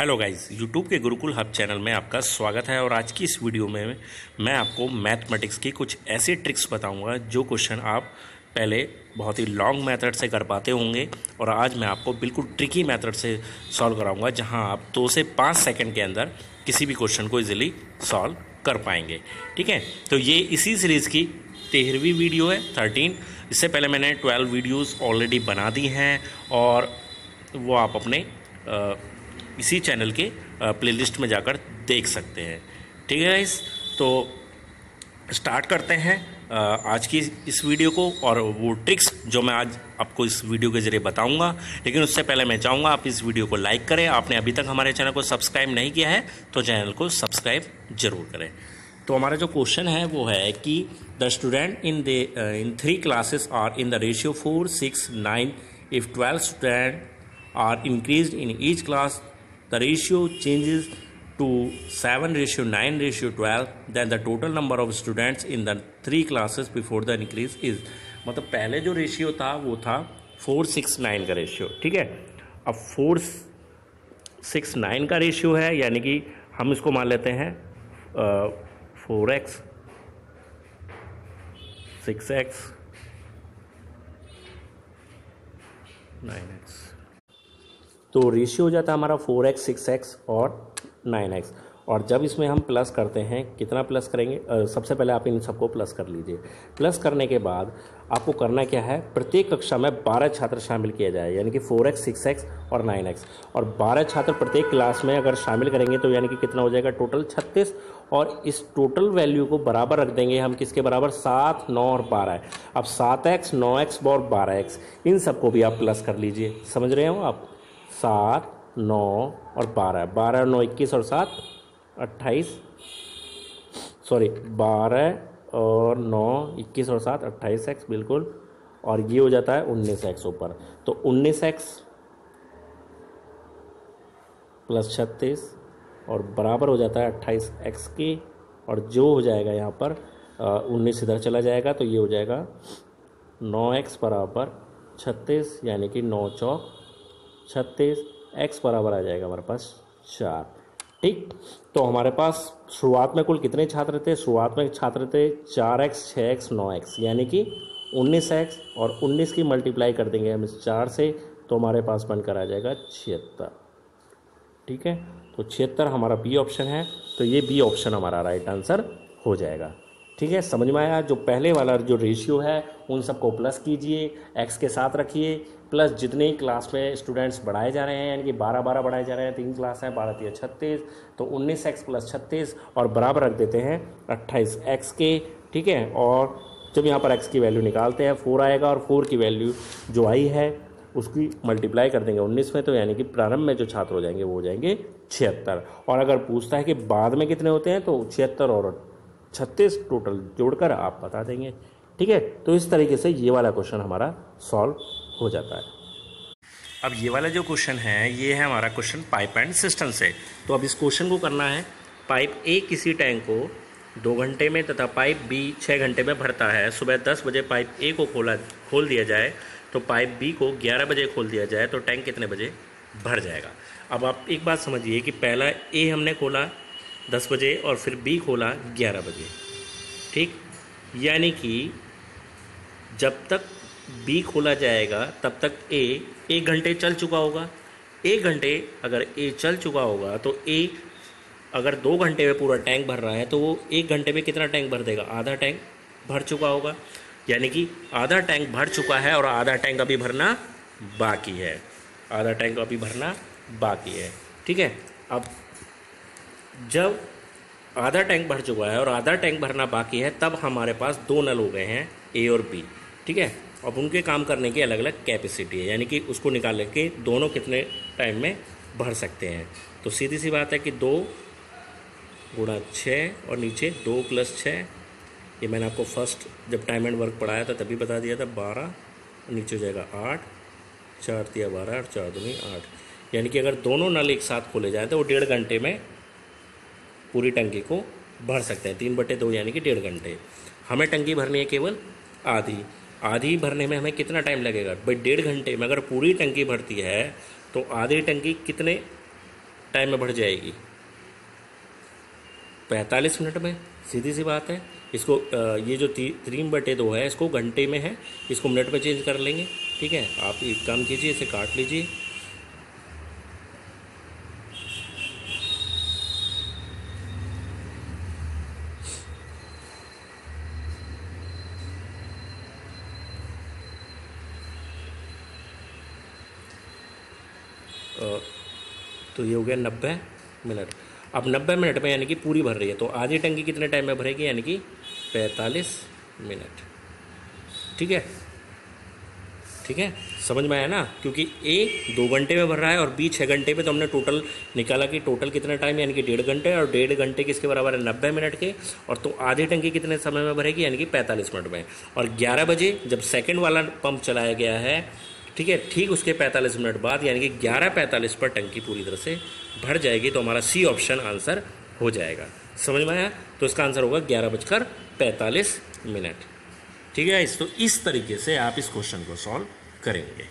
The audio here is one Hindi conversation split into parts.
हेलो गाइस, यूट्यूब के गुरुकुल हब चैनल में आपका स्वागत है। और आज की इस वीडियो में मैं आपको मैथमेटिक्स की कुछ ऐसे ट्रिक्स बताऊंगा जो क्वेश्चन आप पहले बहुत ही लॉन्ग मेथड से कर पाते होंगे, और आज मैं आपको बिल्कुल ट्रिकी मेथड से सॉल्व कराऊंगा जहां आप 2 से 5 सेकंड के अंदर किसी भी क्वेश्चन को इजीली सॉल्व कर पाएंगे। ठीक है, तो ये इसी सीरीज़ की 13वीं वीडियो है, 13। इससे पहले मैंने 12 वीडियोज़ ऑलरेडी बना दी हैं और वो आप अपने इसी चैनल के प्लेलिस्ट में जाकर देख सकते हैं। ठीक है गाइस, तो स्टार्ट करते हैं आज की इस वीडियो को और वो ट्रिक्स जो मैं आज आपको इस वीडियो के ज़रिए बताऊंगा। लेकिन उससे पहले मैं चाहूँगा आप इस वीडियो को लाइक करें। आपने अभी तक हमारे चैनल को सब्सक्राइब नहीं किया है तो चैनल को सब्सक्राइब जरूर करें। तो हमारा जो क्वेश्चन है वो है कि the student in 3 classes are in the ratio 4, 6, 9। If 12 स्टूडेंट are increased in each class, the ratio changes to 7:9:12, then the total number of students in the 3 classes before the increase is। मतलब पहले जो रेशियो था वो था 4, 6, 9 का रेशियो। ठीक है, अब 4, 6, 9 का रेशियो है, यानी कि हम इसको मान लेते हैं 4x, 6x, 9x। तो रेशियो हो जाता है हमारा 4x, 6x और 9x। और जब इसमें हम प्लस करते हैं, कितना प्लस करेंगे, सबसे पहले आप इन सबको प्लस कर लीजिए। प्लस करने के बाद आपको करना क्या है, प्रत्येक कक्षा में 12 छात्र शामिल किया जाए, यानी कि 4x, 6x और 9x। और 12 छात्र प्रत्येक क्लास में अगर शामिल करेंगे तो यानी कि कितना हो जाएगा, टोटल 36। और इस टोटल वैल्यू को बराबर रख देंगे हम किसके बराबर, 7, 9 और 12। अब 7x, 9x और 12x इन सबको भी आप प्लस कर लीजिए। समझ रहे हो आप, 7, 9 और 12, 12 और 9 21 और 7 28, सॉरी 12 और 9 21 और 7 28x बिल्कुल। और ये हो जाता है 19x ऊपर। तो 19x प्लस 36 और बराबर हो जाता है 28x के। और जो हो जाएगा यहाँ पर 19 इधर चला जाएगा तो ये हो जाएगा 9x बराबर 36, यानी कि 9 चौक 36, x बराबर आ जाएगा हमारे पास 4। ठीक, तो हमारे पास शुरुआत में कुल कितने छात्र थे, शुरुआत में छात्र थे 4x, 6x, 9x, यानी कि 19x। और 19 की मल्टीप्लाई कर देंगे हम इस 4 से तो हमारे पास बनकर आ जाएगा 76। ठीक है, तो 76 हमारा बी ऑप्शन है, तो ये बी ऑप्शन हमारा राइट आंसर हो जाएगा। ठीक है, समझ में आया। जो पहले वाला जो रेशियो है उन सबको प्लस कीजिए, x के साथ रखिए, प्लस जितने ही क्लास में स्टूडेंट्स बढ़ाए जा रहे हैं, यानी कि 12 बढ़ाए जा रहे हैं, 3 क्लास है, 12 3 36, तो 19x प्लस 36 और बराबर रख देते हैं 28x के। ठीक है, और जब यहाँ पर x की वैल्यू निकालते हैं 4 आएगा, और 4 की वैल्यू जो आई है उसकी मल्टीप्लाई कर देंगे 19 में, तो यानी कि प्रारंभ में जो छात्र हो जाएंगे वो हो जाएंगे 76। और अगर पूछता है कि बाद में कितने होते हैं तो 76 और 36 टोटल जोड़कर आप बता देंगे। ठीक है, तो इस तरीके से ये वाला क्वेश्चन हमारा सॉल्व हो जाता है। अब ये वाला जो क्वेश्चन है ये है हमारा क्वेश्चन पाइप एंड सिस्टम से। तो अब इस क्वेश्चन को करना है, पाइप ए किसी टैंक को 2 घंटे में तथा पाइप बी 6 घंटे में भरता है। सुबह 10 बजे पाइप ए को खोल दिया जाए तो पाइप बी को 11 बजे खोल दिया जाए तो टैंक कितने बजे भर जाएगा। अब आप एक बात समझिए कि पहला ए हमने खोला 10 बजे और फिर बी खोला 11 बजे। ठीक, यानी कि जब तक बी खोला जाएगा तब तक ए 1 घंटे चल चुका होगा। 1 घंटे अगर ए चल चुका होगा तो ए अगर 2 घंटे में पूरा टैंक भर रहा है तो वो 1 घंटे में कितना टैंक भर देगा, आधा टैंक भर चुका होगा। यानी कि आधा टैंक भर चुका है और आधा टैंक अभी भरना बाकी है, आधा टैंक अभी भरना बाकी है। ठीक है, अब जब आधा टैंक भर चुका है और आधा टैंक भरना बाकी है तब हमारे पास 2 नल हो गए हैं, ए और बी। ठीक है, अब उनके काम करने की अलग अलग कैपेसिटी है, यानी कि उसको निकाल के दोनों कितने टाइम में भर सकते हैं। तो सीधी सी बात है कि 2 गुणा 6 और नीचे 2 + 6, ये मैंने आपको फर्स्ट जब टाइम एंड वर्क पढ़ाया था तभी बता दिया था, 12, नीचे हो जाएगा 8, 4 × 12 और 4 दूनी 8। यानी कि अगर दोनों नल एक साथ खोले जाए तो वो 1.5 घंटे में पूरी टंकी को भर सकते हैं। 3/2 यानी कि 1.5 घंटे। हमें टंकी भरनी है केवल आधी भरने में हमें कितना टाइम लगेगा भाई, 1.5 घंटे में अगर पूरी टंकी भरती है तो आधी टंकी कितने टाइम में भर जाएगी? 45 मिनट में। सीधी सी बात है। इसको ये जो 3/2 है इसको घंटे में है, इसको मिनट में चेंज कर लेंगे। ठीक है, आप एक काम कीजिए, इसे काट लीजिए। तो ये हो गया 90 मिनट। अब 90 मिनट में यानी कि पूरी भर रही है, तो आधी टंकी कितने टाइम में भरेगी? यानी कि 45 मिनट। ठीक है, ठीक है, समझ में आया ना? क्योंकि ए 2 घंटे में भर रहा है और बी 6 घंटे में, तो हमने टोटल निकाला कि टोटल कितना टाइम, यानी कि 1.5 घंटे, और 1.5 घंटे किसके बराबर है? 90 मिनट के। और तो आधी टंकी कितने समय में भरेगी? यानी कि 45 मिनट में। और 11 बजे जब सेकेंड वाला पंप चलाया गया है, ठीक है, ठीक उसके 45 मिनट बाद यानी कि 11:45 पर टंकी पूरी तरह से भर जाएगी। तो हमारा सी ऑप्शन आंसर हो जाएगा। समझ में आया? तो इसका आंसर होगा 11:45 मिनट। ठीक है, तो इस तरीके से आप इस क्वेश्चन को सॉल्व करेंगे।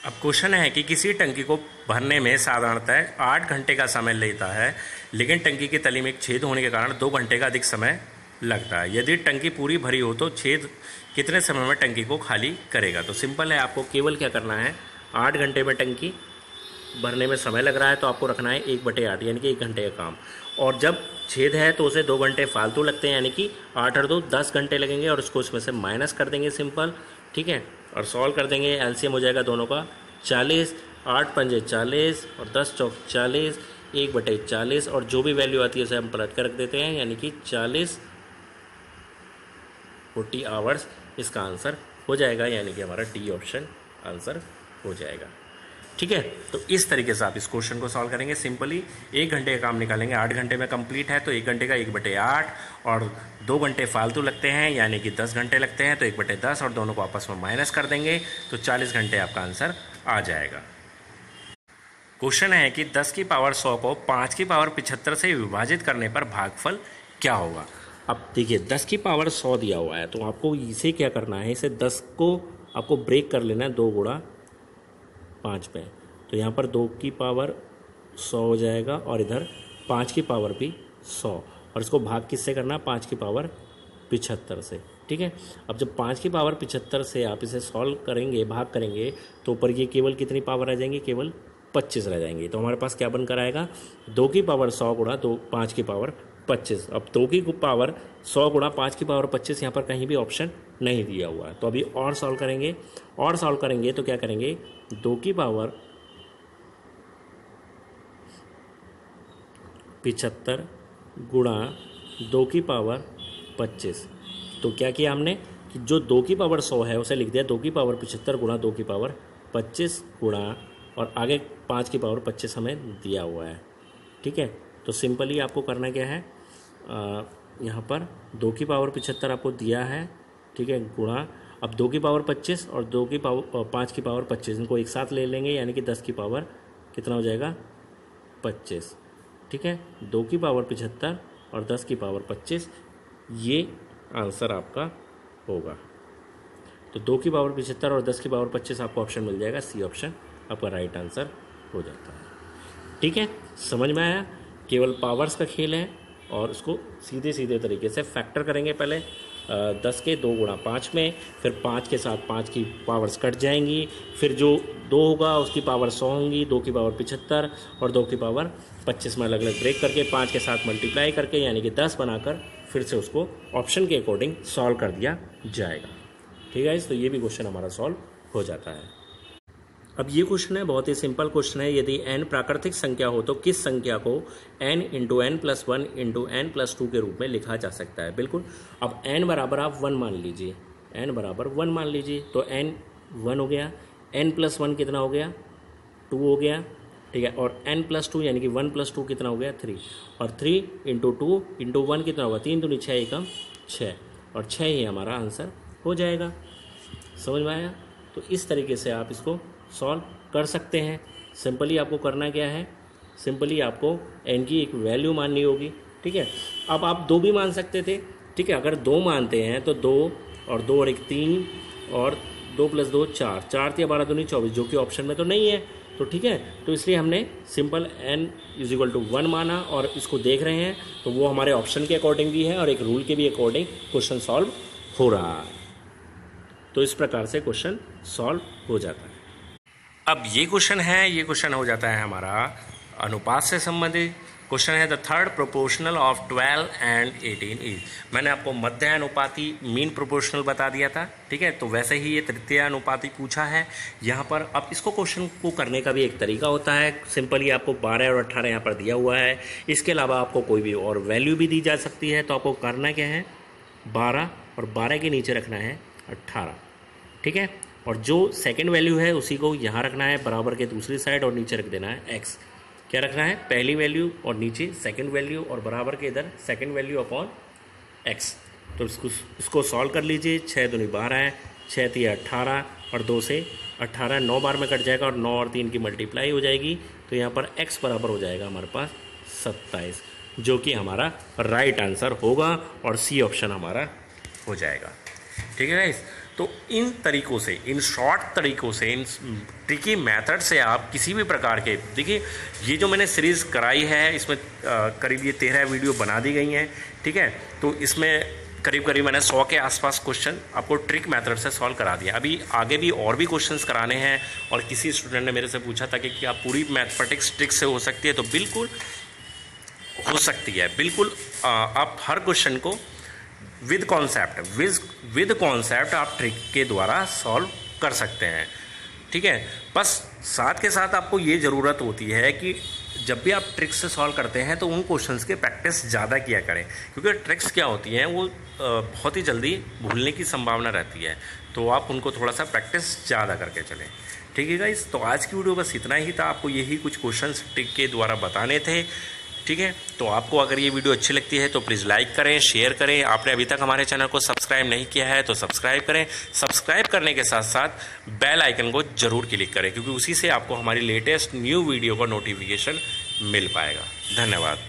अब क्वेश्चन है कि किसी टंकी को भरने में साधारणतः 8 घंटे का समय लेता है, लेकिन टंकी की तली में एक छेद होने के कारण 2 घंटे का अधिक समय लगता है। यदि टंकी पूरी भरी हो तो छेद कितने समय में टंकी को खाली करेगा? तो सिंपल है, आपको केवल क्या करना है, 8 घंटे में टंकी भरने में समय लग रहा है, तो आपको रखना है 1/8 यानी कि 1 घंटे का काम। और जब छेद है तो उसे 2 घंटे फालतू लगते हैं, यानी कि 8 और 2 10 घंटे लगेंगे, और उसको उसमें से माइनस कर देंगे सिंपल। ठीक है, और सॉल्व कर देंगे। एलसीएम हो जाएगा दोनों का 40, 8 पंजे 40 और 10 चौक 40, 1/40, और जो भी वैल्यू आती है उसे हम पलट कर रख देते हैं, यानी कि 40 आवर्स इसका आंसर हो जाएगा, यानी कि हमारा डी ऑप्शन आंसर हो जाएगा। ठीक है, तो इस तरीके से आप इस क्वेश्चन को सॉल्व करेंगे। सिंपली 1 घंटे का काम निकालेंगे, 8 घंटे में कंप्लीट है, तो 1 घंटे का 1/8, और 2 घंटे फालतू लगते हैं यानी कि 10 घंटे लगते हैं, तो 1/10, और दोनों को आपस में माइनस कर देंगे, तो 40 घंटे आपका आंसर आ जाएगा। क्वेश्चन है कि 10 की पावर 100 को 5 की पावर 75 से विभाजित करने पर भागफल क्या होगा? अब देखिए, 10 की पावर 100 दिया हुआ है, तो आपको इसे क्या करना है, इसे 10 को आपको ब्रेक कर लेना है 2 गुणा 5 पे। तो यहाँ पर 2 की पावर 100 हो जाएगा, और इधर 5 की पावर भी 100, और इसको भाग किससे करना है? 5 की पावर 75 से। ठीक है, अब जब 5 की पावर 75 से आप इसे सॉल्व करेंगे, भाग करेंगे, तो ऊपर ये केवल कितनी पावर रह जाएंगी? केवल 25 रह जाएंगी। तो हमारे पास क्या बनकर आएगा? 2 की पावर 100 गुणा 5 की पावर 25। अब 2 की पावर 100 गुणा 5 की पावर 25 यहाँ पर कहीं भी ऑप्शन नहीं दिया हुआ है। तो अभी और सॉल्व करेंगे, और सॉल्व करेंगे तो क्या करेंगे, 2 की पावर 75 गुणा 2 की पावर 25। तो क्या किया हमने कि जो 2 की पावर 100 है उसे लिख दिया 2 की पावर 75 गुणा 2 की पावर 25 गुणा, और आगे 5 की पावर 25 हमें दिया हुआ है। ठीक है, तो सिंपली आपको करना क्या है, यहाँ पर 2 की पावर 75 आपको दिया है, ठीक है, गुणा, अब 2 की पावर 25 और 2 की पावर 5 की पावर 25, इनको एक साथ ले लेंगे, यानी कि 10 की पावर कितना हो जाएगा? 25। ठीक है, 2 की पावर 75 और 10 की पावर 25, ये आंसर आपका होगा। तो 2 की पावर 75 और 10 की पावर 25 आपको ऑप्शन मिल जाएगा, सी ऑप्शन आपका राइट आंसर हो जाता है। ठीक है, समझ में आया? केवल पावर्स का खेल है, और उसको सीधे सीधे तरीके से फैक्टर करेंगे। पहले 10 के 2 गुणा 5 में, फिर 5 के साथ 5 की पावर्स कट जाएंगी, फिर जो 2 होगा उसकी पावर 100 होंगी, 2 की पावर 75 और 2 की पावर 25 में अलग अलग ब्रेक करके 5 के साथ मल्टीप्लाई करके, यानी कि 10 बनाकर फिर से उसको ऑप्शन के अकॉर्डिंग सॉल्व कर दिया जाएगा। ठीक है, तो ये भी क्वेश्चन हमारा सॉल्व हो जाता है। अब ये क्वेश्चन है, बहुत ही सिंपल क्वेश्चन है। यदि n प्राकृतिक संख्या हो तो किस संख्या को n × n+1 × n+2 के रूप में लिखा जा सकता है? बिल्कुल, अब n बराबर आप 1 मान लीजिए, n बराबर 1 मान लीजिए, तो n 1 हो गया, n+1 कितना हो गया? 2 हो गया। ठीक है, और n+2 यानी कि 1+2 कितना हो गया? 3, और 3 × 2 × 1 कितना होगा? 3 दूनी 6 एकम 6, और 6 ही हमारा आंसर हो जाएगा। समझ में आया? तो इस तरीके से आप इसको सॉल्व कर सकते हैं। सिंपली आपको करना क्या है, सिंपली आपको n की एक वैल्यू माननी होगी। ठीक है, अब आप 2 भी मान सकते थे। ठीक है, अगर 2 मानते हैं तो 2 और 2 और 1 3, और 2 + 2 4, 4 × 12 दूनी 24, जो कि ऑप्शन में तो नहीं है, तो ठीक है, तो इसलिए हमने सिंपल n = 1 माना और इसको देख रहे हैं, तो वो हमारे ऑप्शन के अकॉर्डिंग भी है और एक रूल के भी अकॉर्डिंग क्वेश्चन सॉल्व हो रहा है। तो इस प्रकार से क्वेश्चन सॉल्व हो जाता है। अब ये क्वेश्चन हो जाता है हमारा अनुपात से संबंधित। क्वेश्चन है the third proportional of 12 and 18 is. मैंने आपको मध्य अनुपाती मीन प्रोपोर्शनल बता दिया था, ठीक है। तो वैसे ही ये तृतीय अनुपाती पूछा है यहाँ पर। अब इसको क्वेश्चन को करने का भी एक तरीका होता है, सिंपली आपको 12 और 18 यहाँ पर दिया हुआ है, इसके अलावा आपको कोई भी और वैल्यू भी दी जा सकती है। तो आपको करना क्या है, 12 और 12 के नीचे रखना है 18, ठीक है। और जो सेकेंड वैल्यू है उसी को यहाँ रखना है बराबर के दूसरी साइड और नीचे रख देना है x। क्या रखना है, पहली वैल्यू और नीचे सेकंड वैल्यू और बराबर के इधर सेकंड वैल्यू अपॉन x। तो इसको सॉल्व कर लीजिए। 6 दूनी 12 है, 6 3 18 और 2 से 18 9 बार में कट जाएगा और 9 और 3 की मल्टीप्लाई हो जाएगी। तो यहाँ पर x बराबर हो जाएगा हमारे पास 27, जो कि हमारा राइट आंसर होगा और सी ऑप्शन हमारा हो जाएगा, ठीक है गाइस। तो इन तरीक़ों से, इन शॉर्ट तरीक़ों से, इन ट्रिकी मेथड से आप किसी भी प्रकार के, देखिए ये जो मैंने सीरीज़ कराई है इसमें करीब ये 13 वीडियो बना दी गई हैं, ठीक है। तो इसमें करीब मैंने 100 के आसपास क्वेश्चन आपको ट्रिक मेथड से सॉल्व करा दिया। अभी आगे भी और भी क्वेश्चंस कराने हैं और किसी स्टूडेंट ने मेरे से पूछा था कि क्या पूरी मैथमेटिक्स ट्रिक से हो सकती है, तो बिल्कुल हो सकती है, बिल्कुल। आप हर क्वेश्चन को विद कॉन्सेप्ट आप ट्रिक के द्वारा सॉल्व कर सकते हैं, ठीक है। बस साथ के साथ आपको ये ज़रूरत होती है कि जब भी आप ट्रिक्स से सॉल्व करते हैं तो उन क्वेश्चंस के प्रैक्टिस ज़्यादा किया करें, क्योंकि ट्रिक्स क्या होती हैं वो बहुत ही जल्दी भूलने की संभावना रहती है। तो आप उनको थोड़ा सा प्रैक्टिस ज़्यादा करके चलें, ठीक है गाइस। तो आज की वीडियो बस इतना ही था, आपको यही कुछ क्वेश्चंस ट्रिक के द्वारा बताने थे, ठीक है। तो आपको अगर ये वीडियो अच्छी लगती है तो प्लीज़ लाइक करें, शेयर करें। आपने अभी तक हमारे चैनल को सब्सक्राइब नहीं किया है तो सब्सक्राइब करें। सब्सक्राइब करने के साथ साथ बेल आइकन को ज़रूर क्लिक करें, क्योंकि उसी से आपको हमारी लेटेस्ट न्यू वीडियो का नोटिफिकेशन मिल पाएगा। धन्यवाद।